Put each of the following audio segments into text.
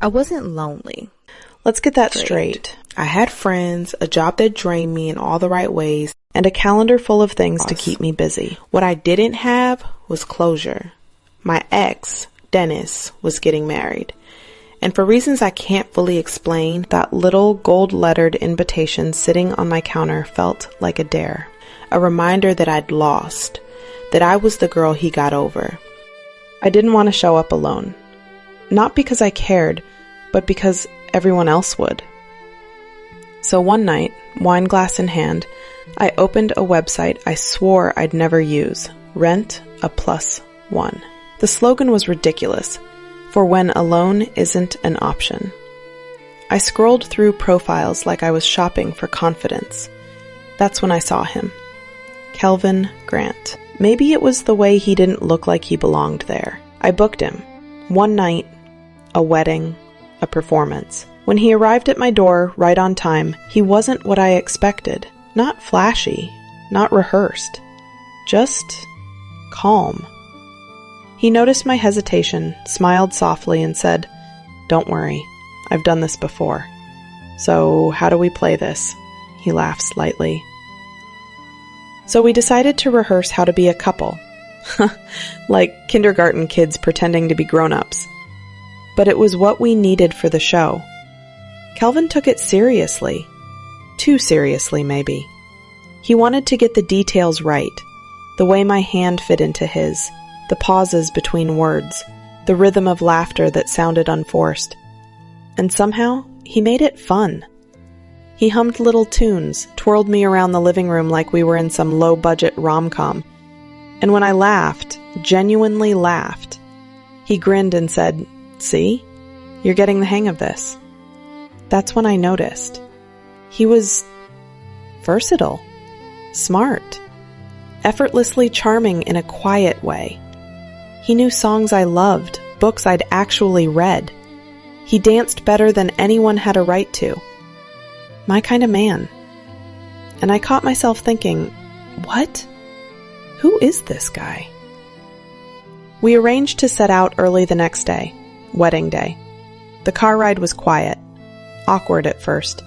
I wasn't lonely. Let's get that straight. I had friends, a job that drained me in all the right ways, and a calendar full of things to keep me busy. What I didn't have was closure. My ex, Dennis, was getting married. And for reasons I can't fully explain, that little gold-lettered invitation sitting on my counter felt like a dare. A reminder that I'd lost, that I was the girl he got over. I didn't want to show up alone. Not because I cared, but because everyone else would. So one night, wine glass in hand, I opened a website I swore I'd never use, Rent a Plus One. The slogan was ridiculous, for when alone isn't an option. I scrolled through profiles like I was shopping for confidence. That's when I saw him. Eli Grant. Maybe it was the way he didn't look like he belonged there. I booked him. One night, a wedding, a performance. When he arrived at my door right on time, he wasn't what I expected. Not flashy, not rehearsed. Just calm. He noticed my hesitation, smiled softly, and said, "Don't worry, I've done this before. So how do we play this?" He laughed slightly. So we decided to rehearse how to be a couple. Like kindergarten kids pretending to be grown-ups. But it was what we needed for the show. Kelvin took it seriously. Too seriously, maybe. He wanted to get the details right. The way my hand fit into his. The pauses between words. The rhythm of laughter that sounded unforced. And somehow, he made it fun. He hummed little tunes, twirled me around the living room like we were in some low-budget rom-com. And when I laughed, genuinely laughed, he grinned and said, "See? You're getting the hang of this." That's when I noticed. He was versatile, smart, effortlessly charming in a quiet way. He knew songs I loved, books I'd actually read. He danced better than anyone had a right to. My kind of man. And I caught myself thinking, what? Who is this guy? We arranged to set out early the next day, wedding day. The car ride was quiet, awkward at first.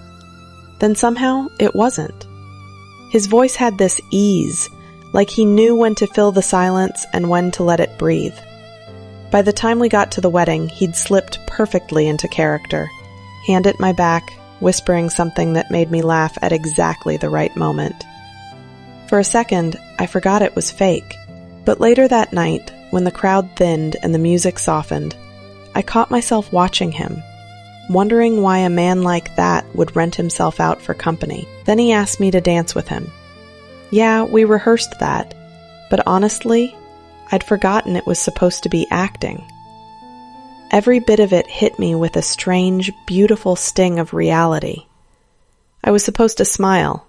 Then somehow it wasn't. His voice had this ease, like he knew when to fill the silence and when to let it breathe. By the time we got to the wedding, he'd slipped perfectly into character, hand at my back, whispering something that made me laugh at exactly the right moment. For a second, I forgot it was fake. But later that night, when the crowd thinned and the music softened, I caught myself watching him, wondering why a man like that would rent himself out for company. Then he asked me to dance with him. Yeah, we rehearsed that, but honestly, I'd forgotten it was supposed to be acting. Every bit of it hit me with a strange, beautiful sting of reality. I was supposed to smile,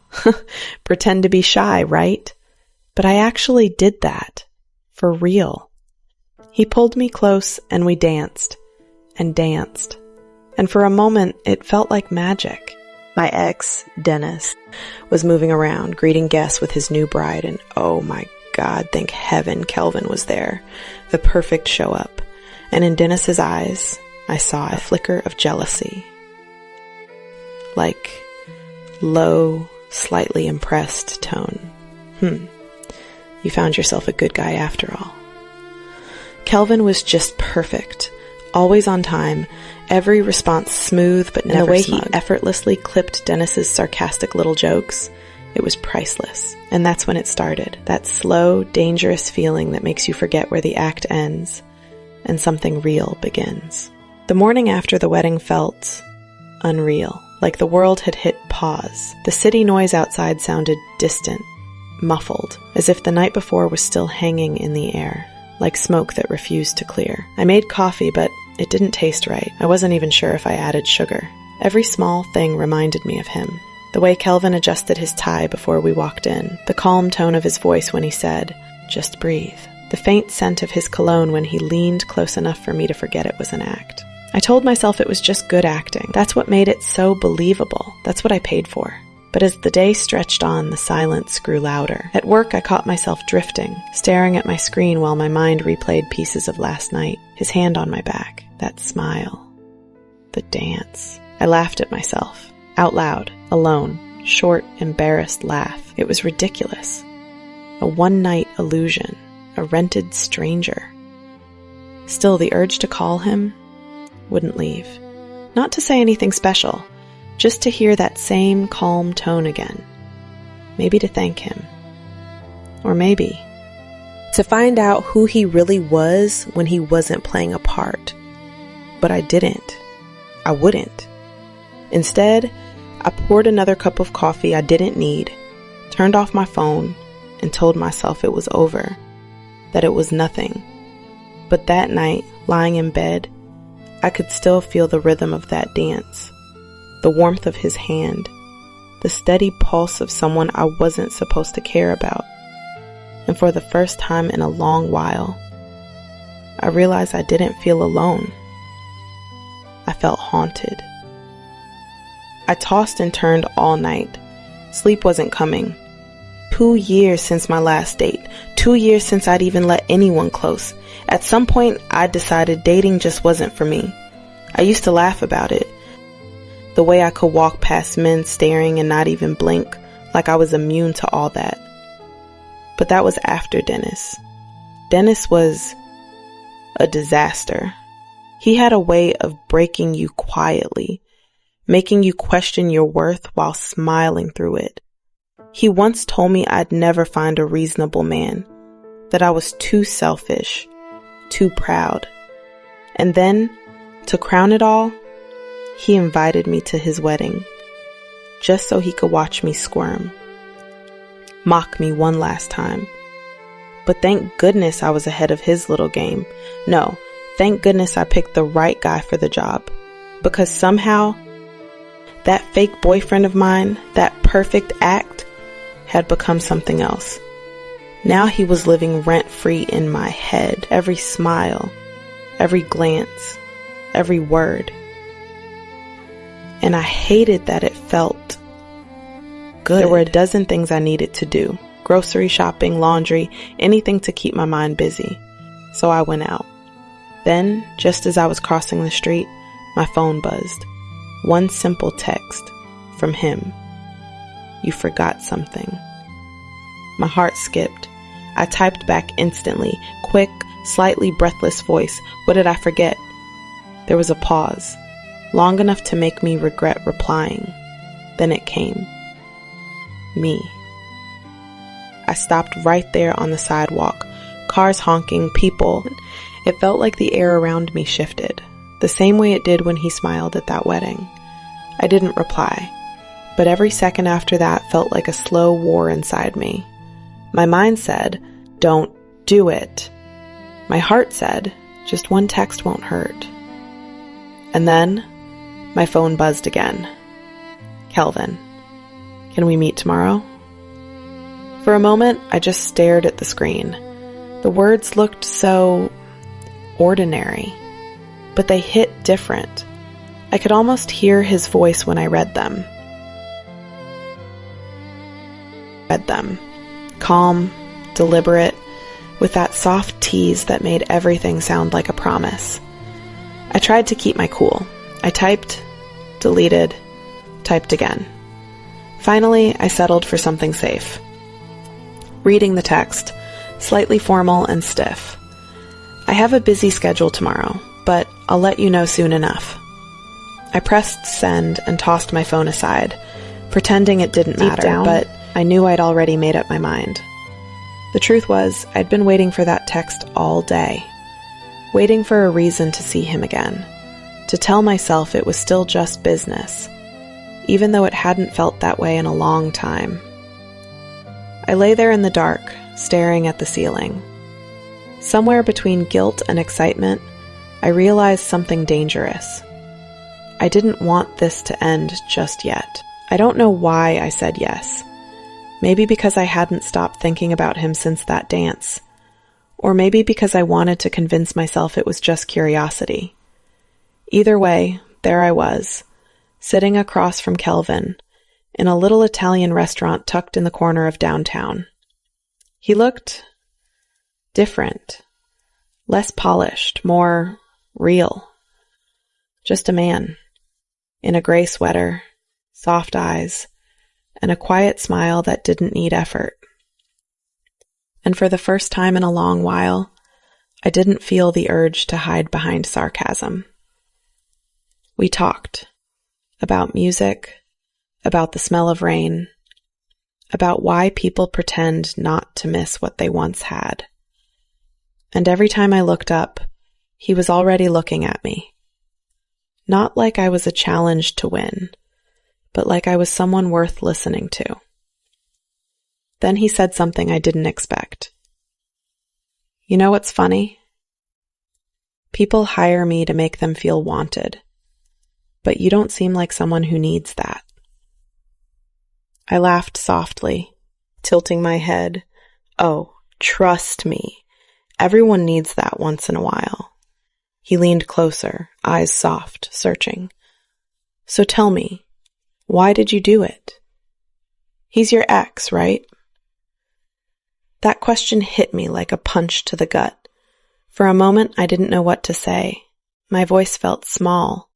pretend to be shy, right? But I actually did that. For real. He pulled me close and we danced. And danced. And for a moment, it felt like magic. My ex, Dennis, was moving around, greeting guests with his new bride, and oh my God, thank heaven Kelvin was there. The perfect show up. And in Dennis's eyes, I saw a flicker of jealousy. Like, low, slightly impressed tone. You found yourself a good guy after all. Kelvin was just perfect, always on time, every response smooth but never smug. The way he effortlessly clipped Dennis's sarcastic little jokes, it was priceless. And that's when it started, that slow, dangerous feeling that makes you forget where the act ends and something real begins. The morning after the wedding felt unreal, like the world had hit pause. The city noise outside sounded distant, muffled, as if the night before was still hanging in the air, like smoke that refused to clear. I made coffee, but it didn't taste right. I wasn't even sure if I added sugar. Every small thing reminded me of him. The way Kelvin adjusted his tie before we walked in, the calm tone of his voice when he said, "Just breathe." The faint scent of his cologne when he leaned close enough for me to forget it was an act. I told myself it was just good acting. That's what made it so believable. That's what I paid for. But as the day stretched on, the silence grew louder. At work, I caught myself drifting, staring at my screen while my mind replayed pieces of last night, his hand on my back, that smile. The dance. I laughed at myself, out loud, alone, short, embarrassed laugh. It was ridiculous. A one-night illusion, a rented stranger. Still, the urge to call him wouldn't leave. Not to say anything special, just to hear that same calm tone again. Maybe to thank him. Or maybe to find out who he really was when he wasn't playing a part. But I didn't. I wouldn't. Instead, I poured another cup of coffee I didn't need, turned off my phone, and told myself it was over, that it was nothing. But that night, lying in bed, I could still feel the rhythm of that dance, the warmth of his hand, the steady pulse of someone I wasn't supposed to care about. And for the first time in a long while, I realized I didn't feel alone. I felt haunted. I tossed and turned all night. Sleep wasn't coming. 2 years since my last date. 2 years since I'd even let anyone close. At some point, I decided dating just wasn't for me. I used to laugh about it. The way I could walk past men staring and not even blink, like I was immune to all that. But that was after Dennis. Dennis was a disaster. He had a way of breaking you quietly, making you question your worth while smiling through it. He once told me I'd never find a reasonable man, that I was too selfish, too proud. And then, to crown it all, he invited me to his wedding, just so he could watch me squirm, mock me one last time. But thank goodness I was ahead of his little game. No, thank goodness I picked the right guy for the job, because somehow, that fake boyfriend of mine, that perfect act, had become something else. Now he was living rent-free in my head. Every smile, every glance, every word. And I hated that it felt good. There were a dozen things I needed to do. Grocery shopping, laundry, anything to keep my mind busy. So I went out. Then, just as I was crossing the street, my phone buzzed. One simple text from him. You forgot something. My heart skipped. I typed back instantly. Quick, slightly breathless voice. What did I forget? There was a pause, long enough to make me regret replying. Then it came. Me. I stopped right there on the sidewalk. Cars honking, people. It felt like the air around me shifted, the same way it did when he smiled at that wedding. I didn't reply, but every second after that felt like a slow war inside me. My mind said, don't do it. My heart said, just one text won't hurt. And then, my phone buzzed again. Kelvin, can we meet tomorrow? For a moment, I just stared at the screen. The words looked so ordinary, but they hit different. I could almost hear his voice when I read them. Calm, deliberate, with that soft tease that made everything sound like a promise. I tried to keep my cool. I typed, deleted, typed again. Finally, I settled for something safe. Reading the text, slightly formal and stiff. I have a busy schedule tomorrow, but I'll let you know soon enough. I pressed send and tossed my phone aside, pretending it didn't matter, but I knew I'd already made up my mind. The truth was, I'd been waiting for that text all day, waiting for a reason to see him again, to tell myself it was still just business, even though it hadn't felt that way in a long time. I lay there in the dark, staring at the ceiling. Somewhere between guilt and excitement, I realized something dangerous. I didn't want this to end just yet. I don't know why I said yes. Maybe because I hadn't stopped thinking about him since that dance. Or maybe because I wanted to convince myself it was just curiosity. Either way, there I was, sitting across from Kelvin, in a little Italian restaurant tucked in the corner of downtown. He looked different, less polished, more real. Just a man. in a gray sweater, soft eyes, and a quiet smile that didn't need effort. And for the first time in a long while, I didn't feel the urge to hide behind sarcasm. We talked about music, about the smell of rain, about why people pretend not to miss what they once had. And every time I looked up, he was already looking at me. Not like I was a challenge to win, but like I was someone worth listening to. Then he said something I didn't expect. You know what's funny? People hire me to make them feel wanted, but you don't seem like someone who needs that. I laughed softly, tilting my head. Oh, trust me. Everyone needs that once in a while. He leaned closer, eyes soft, searching. So tell me, why did you do it? He's your ex, right? That question hit me like a punch to the gut. For a moment, I didn't know what to say. My voice felt small.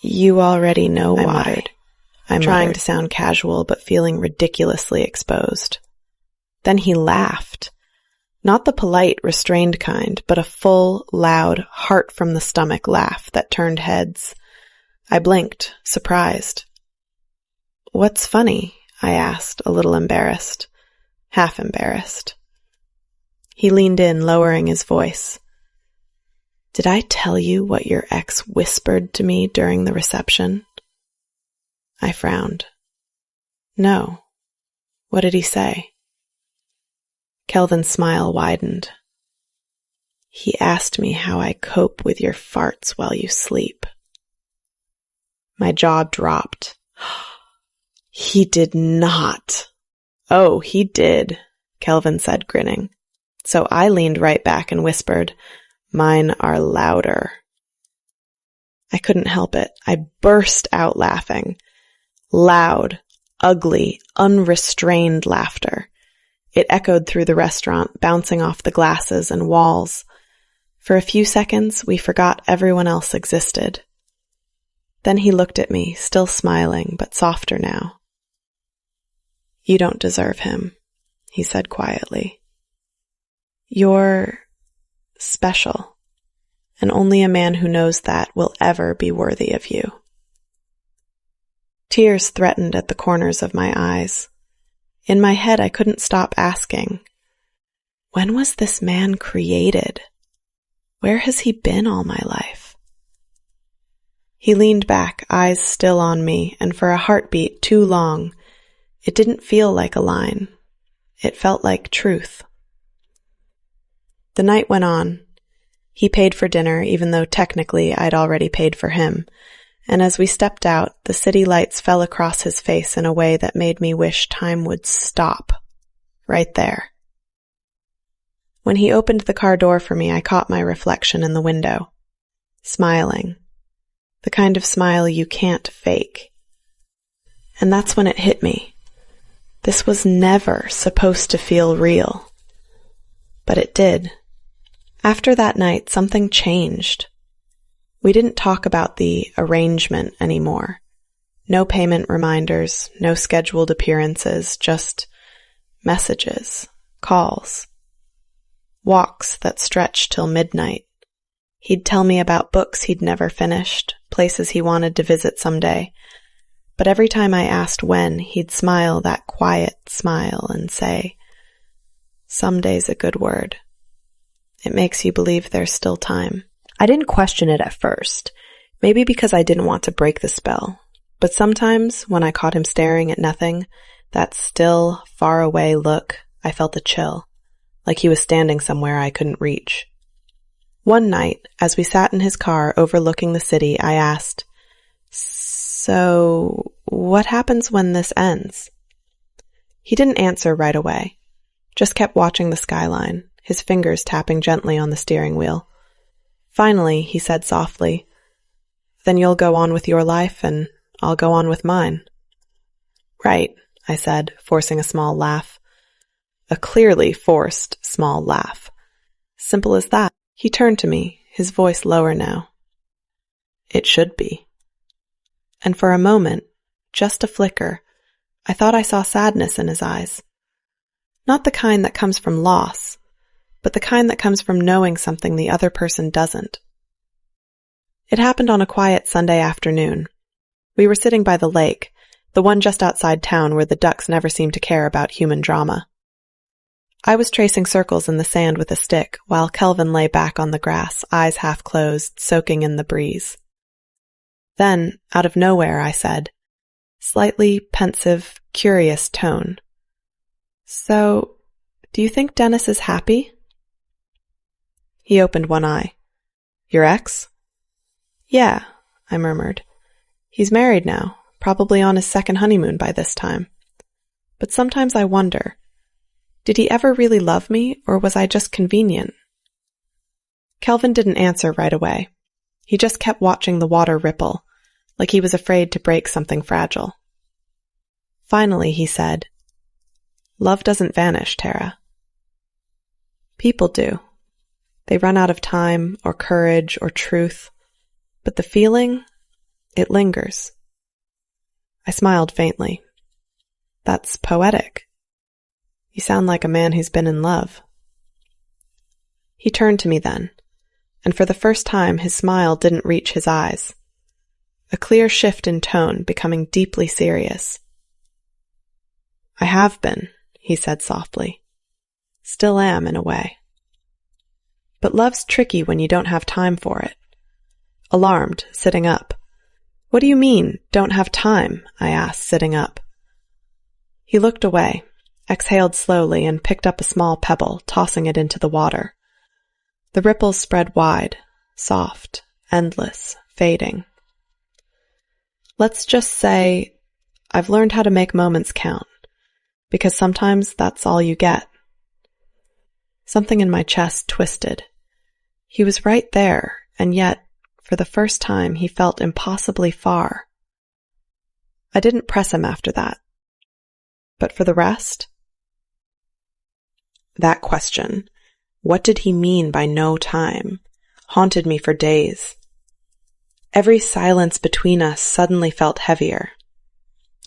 You already know why. I muttered. I'm trying to sound casual, but feeling ridiculously exposed. Then he laughed. Not the polite, restrained kind, but a full, loud, heart-from-the-stomach laugh that turned heads. I blinked, surprised. What's funny? I asked, a little embarrassed. Half embarrassed. He leaned in, lowering his voice. Did I tell you what your ex whispered to me during the reception? I frowned. No. What did he say? Kelvin's smile widened. He asked me how I cope with your farts while you sleep. My jaw dropped. He did not. Oh, he did, Kelvin said, grinning. So I leaned right back and whispered, Mine are louder. I couldn't help it. I burst out laughing. Loud, ugly, unrestrained laughter. It echoed through the restaurant, bouncing off the glasses and walls. For a few seconds, we forgot everyone else existed. Then he looked at me, still smiling, but softer now. You don't deserve him, he said quietly. You're special, and only a man who knows that will ever be worthy of you. Tears threatened at the corners of my eyes. In my head, I couldn't stop asking, when was this man created? Where has he been all my life? He leaned back, eyes still on me, and for a heartbeat too long, it didn't feel like a line. It felt like truth. The night went on. He paid for dinner, even though technically I'd already paid for him, and as we stepped out, the city lights fell across his face in a way that made me wish time would stop. Right there. When he opened the car door for me, I caught my reflection in the window. Smiling. The kind of smile you can't fake. And that's when it hit me. This was never supposed to feel real. But it did. After that night, something changed. We didn't talk about the arrangement anymore. No payment reminders, no scheduled appearances, just messages, calls, walks that stretched till midnight. He'd tell me about books he'd never finished, places he wanted to visit someday. But every time I asked when, he'd smile that quiet smile and say, "Someday's a good word. It makes you believe there's still time." I didn't question it at first, maybe because I didn't want to break the spell. But sometimes, when I caught him staring at nothing, that still, far-away look, I felt a chill, like he was standing somewhere I couldn't reach. One night, as we sat in his car overlooking the city, I asked, "So, what happens when this ends?" He didn't answer right away, just kept watching the skyline, his fingers tapping gently on the steering wheel. Finally, he said softly, "Then you'll go on with your life, and I'll go on with mine." "Right," I said, forcing a small laugh. A clearly forced small laugh. Simple as that. He turned to me, his voice lower now. it should be. And for a moment, just a flicker, I thought I saw sadness in his eyes. Not the kind that comes from loss, but the kind that comes from knowing something the other person doesn't. It happened on a quiet Sunday afternoon. We were sitting by the lake, the one just outside town where the ducks never seem to care about human drama. I was tracing circles in the sand with a stick, while Kelvin lay back on the grass, eyes half closed, soaking in the breeze. Then, out of nowhere, I said, slightly pensive, curious tone, "So, do you think Dennis is happy?" He opened one eye. "Your ex?" "Yeah," I murmured. "He's married now, probably on his second honeymoon by this time. But sometimes I wonder, did he ever really love me, or was I just convenient?" Kelvin didn't answer right away. He just kept watching the water ripple, like he was afraid to break something fragile. Finally, he said, "Love doesn't vanish, Tara. People do. They run out of time, or courage, or truth. But the feeling, it lingers." I smiled faintly. "That's poetic. You sound like a man who's been in love." He turned to me then, and for the first time his smile didn't reach his eyes. A clear shift in tone, becoming deeply serious. "I have been," he said softly. "Still am, in a way. But love's tricky when you don't have time for it." Alarmed, sitting up. "What do you mean, don't have time?" I asked, sitting up. He looked away, exhaled slowly, and picked up a small pebble, tossing it into the water. The ripples spread wide, soft, endless, fading. "Let's just say, I've learned how to make moments count, because sometimes that's all you get." Something in my chest twisted. He was right there, and yet, for the first time, he felt impossibly far. I didn't press him after that. But for the rest? That question, what did he mean by no time, haunted me for days. Every silence between us suddenly felt heavier.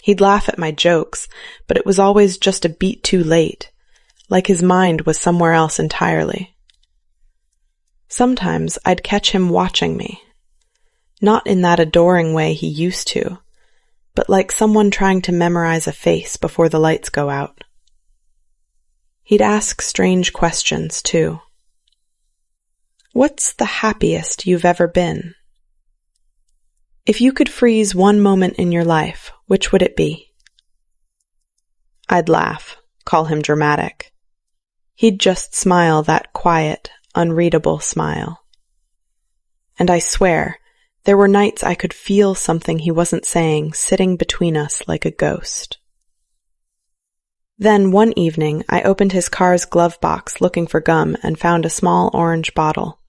He'd laugh at my jokes, but it was always just a beat too late, like his mind was somewhere else entirely. Sometimes I'd catch him watching me, not in that adoring way he used to, but like someone trying to memorize a face before the lights go out. He'd ask strange questions, too. "What's the happiest you've ever been? If you could freeze one moment in your life, which would it be?" I'd laugh, call him dramatic. He'd just smile that quiet, unreadable smile. And I swear, there were nights I could feel something he wasn't saying sitting between us like a ghost. Then one evening, I opened his car's glove box looking for gum and found a small orange bottle.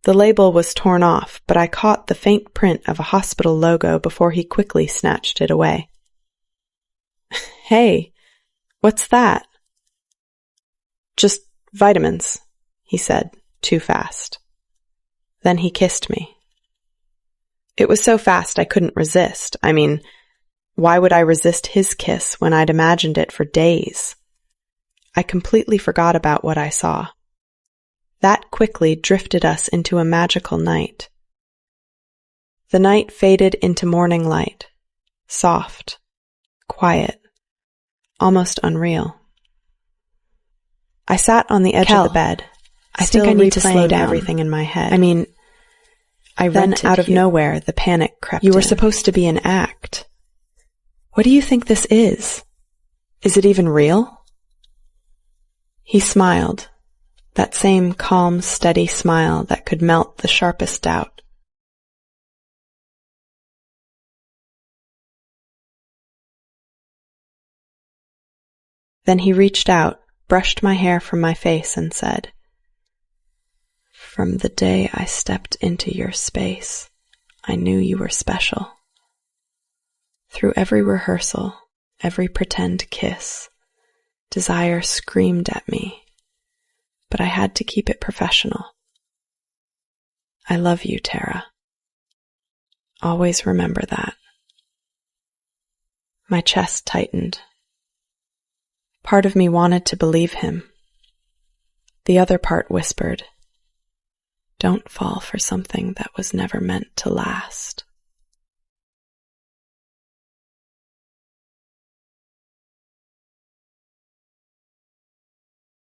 The label was torn off, but I caught the faint print of a hospital logo before he quickly snatched it away. "Hey, what's that?" "Just vitamins," he said, too fast. Then he kissed me. It was so fast I couldn't resist. I mean, why would I resist his kiss when I'd imagined it for days? I completely forgot about what I saw. That quickly drifted us into a magical night. The night faded into morning light, soft, quiet, almost unreal. I sat on the edge of the bed. I think I need to slow down. Everything in my head. I mean, then out of nowhere, the panic crept in. "You were supposed to be an act. What do you think this is? Is it even real?" He smiled, that same calm, steady smile that could melt the sharpest doubt. Then he reached out, brushed my hair from my face, and said, "From the day I stepped into your space, I knew you were special. Through every rehearsal, every pretend kiss, desire screamed at me, but I had to keep it professional. I love you, Tara." Always remember that. My chest tightened. Part of me wanted to believe him. The other part whispered, "Don't fall for something that was never meant to last."